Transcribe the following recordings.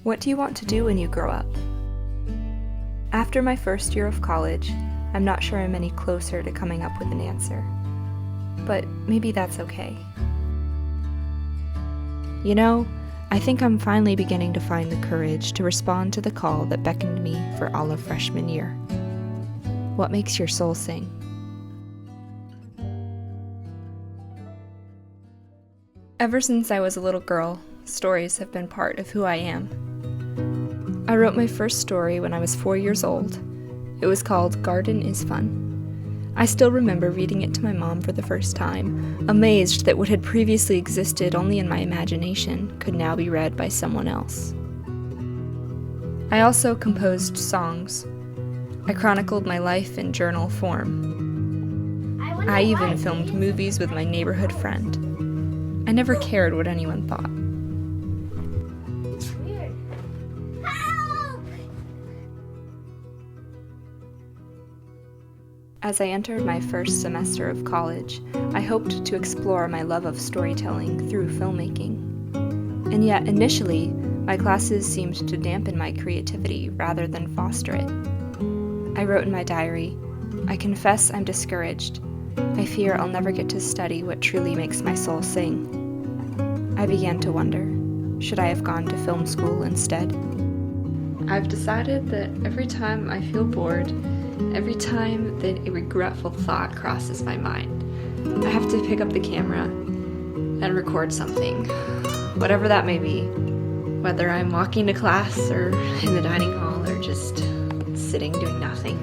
What do you want to do when you grow up? After my first year of college, I'm not sure I'm any closer to coming up with an answer. But maybe that's okay. You know, I think I'm finally beginning to find the courage to respond to the call that beckoned me for all of freshman year. What makes your soul sing? Ever since I was a little girl, stories have been part of who I am. I wrote my first story when I was 4 years old. It was called Garden is Fun. I still remember reading it to my mom for the first time, amazed that what had previously existed only in my imagination could now be read by someone else. I also composed songs. I chronicled my life in journal form. I even filmed movies with my neighborhood friend. I never cared what anyone thought. As I entered my first semester of college, I hoped to explore my love of storytelling through filmmaking. And yet, initially, my classes seemed to dampen my creativity rather than foster it. I wrote in my diary, "I confess I'm discouraged. I fear I'll never get to study what truly makes my soul sing." I began to wonder, should I have gone to film school instead? I've decided that every time I feel bored, every time that a regretful thought crosses my mind, I have to pick up the camera and record something, whatever that may be, whether I'm walking to class or in the dining hall or just sitting doing nothing.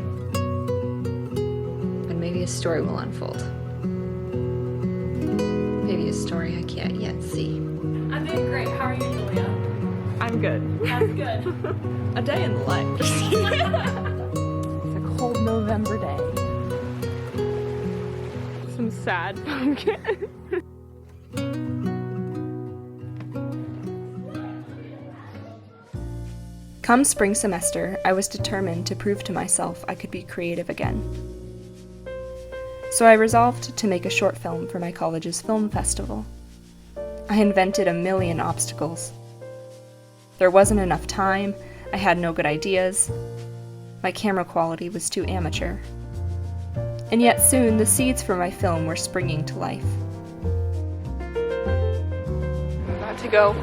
And maybe a story will unfold. Maybe a story I can't yet see. I'm doing great. How are you, Julia? I'm good. That's good. A day in the life. Cold November day. Some sad pumpkin. Come spring semester, I was determined to prove to myself I could be creative again. So I resolved to make a short film for my college's film festival. I invented a million obstacles. There wasn't enough time, I had no good ideas. My camera quality was too amateur. And yet soon, the seeds for my film were springing to life. I'm about to go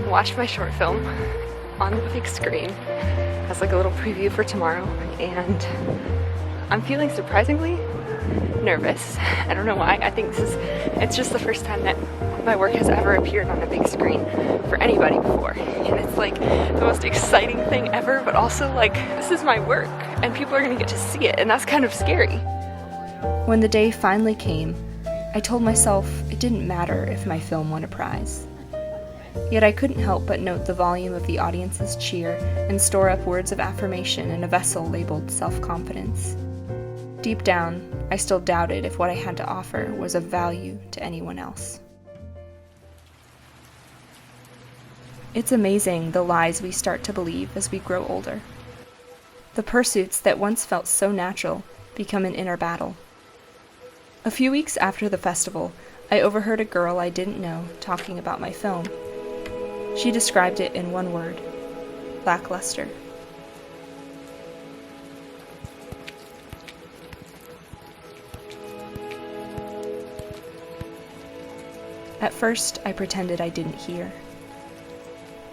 watch my short film on the big screen as like a little preview for tomorrow, and I'm feeling surprisingly nervous. I don't know why. I think it's just the first time that my work has ever appeared on a big screen for anybody before. And it's like the most exciting thing ever, but also like, this is my work and people are gonna get to see it, and that's kind of scary. When the day finally came, I told myself it didn't matter if my film won a prize. Yet I couldn't help but note the volume of the audience's cheer and store up words of affirmation in a vessel labeled self-confidence. Deep down, I still doubted if what I had to offer was of value to anyone else. It's amazing the lies we start to believe as we grow older. The pursuits that once felt so natural become an inner battle. A few weeks after the festival, I overheard a girl I didn't know talking about my film. She described it in one word: lackluster. At first, I pretended I didn't hear.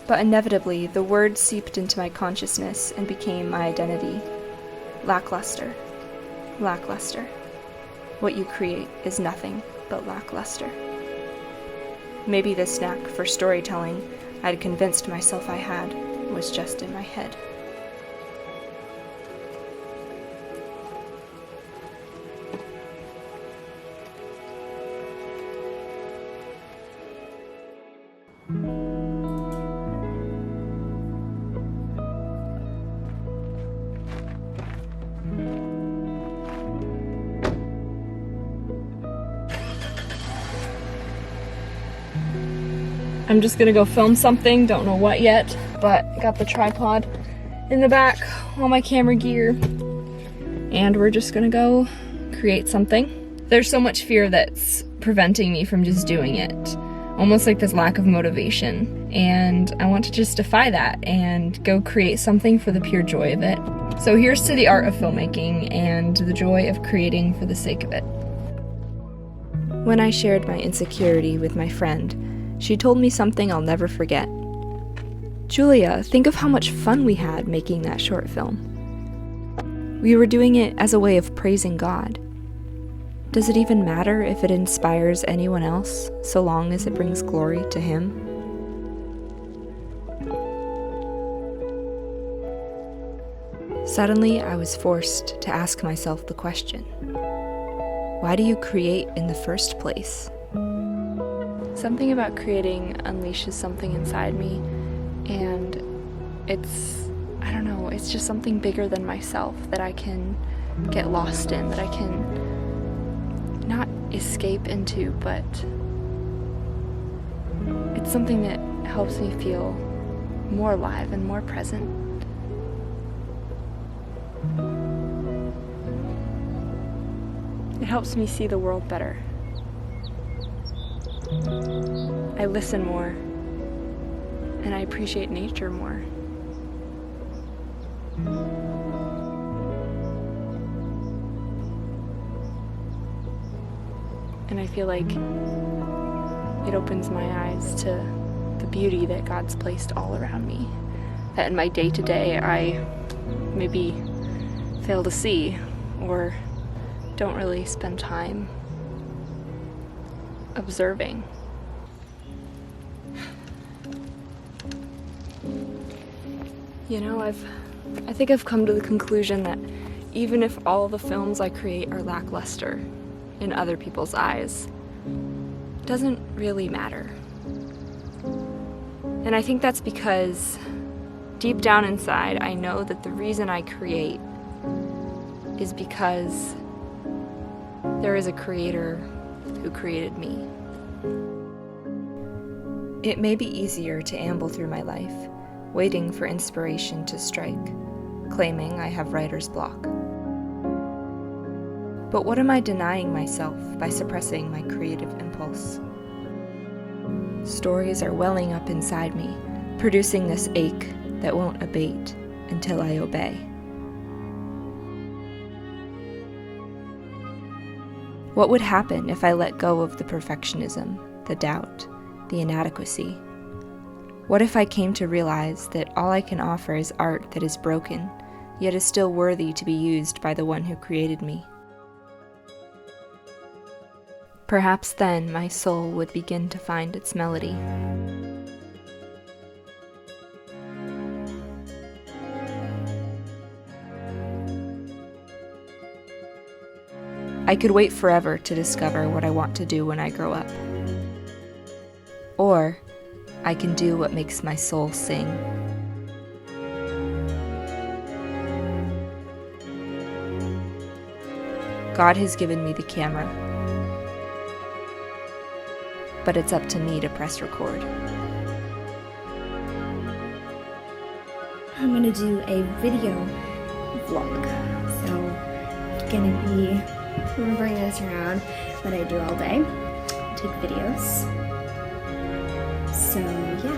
But inevitably, the word seeped into my consciousness and became my identity. Lackluster. Lackluster. What you create is nothing but lackluster. Maybe this knack for storytelling I'd convinced myself I had was just in my head. I'm just gonna go film something, don't know what yet, but got the tripod in the back, all my camera gear, and we're just gonna go create something. There's so much fear that's preventing me from just doing it. Almost like this lack of motivation. and I want to just defy that and go create something for the pure joy of it. So here's to the art of filmmaking and the joy of creating for the sake of it. When I shared my insecurity with my friend, she told me something I'll never forget. "Julia, think of how much fun we had making that short film. We were doing it as a way of praising God. Does it even matter if it inspires anyone else, so long as it brings glory to Him?" Suddenly, I was forced to ask myself the question, why do you create in the first place? Something about creating unleashes something inside me, and I don't know, it's just something bigger than myself that I can get lost in, that I can not escape into, but it's something that helps me feel more alive and more present. It helps me see the world better. I listen more, and I appreciate nature more. And I feel like it opens my eyes to the beauty that God's placed all around me, that in my day-to-day I maybe fail to see or don't really spend time observing. You know, I think I've come to the conclusion that even if all the films I create are lackluster in other people's eyes, it doesn't really matter. And I think that's because deep down inside, I know that the reason I create is because there is a creator who created me. It may be easier to amble through my life, waiting for inspiration to strike, claiming I have writer's block. But what am I denying myself by suppressing my creative impulse? Stories are welling up inside me, producing this ache that won't abate until I obey. What would happen if I let go of the perfectionism, the doubt, the inadequacy? What if I came to realize that all I can offer is art that is broken, yet is still worthy to be used by the one who created me? Perhaps then my soul would begin to find its melody. I could wait forever to discover what I want to do when I grow up. Or I can do what makes my soul sing. God has given me the camera, but it's up to me to press record. I'm gonna do a video vlog, so I'm gonna bring this around what I do all day, take videos. So yeah,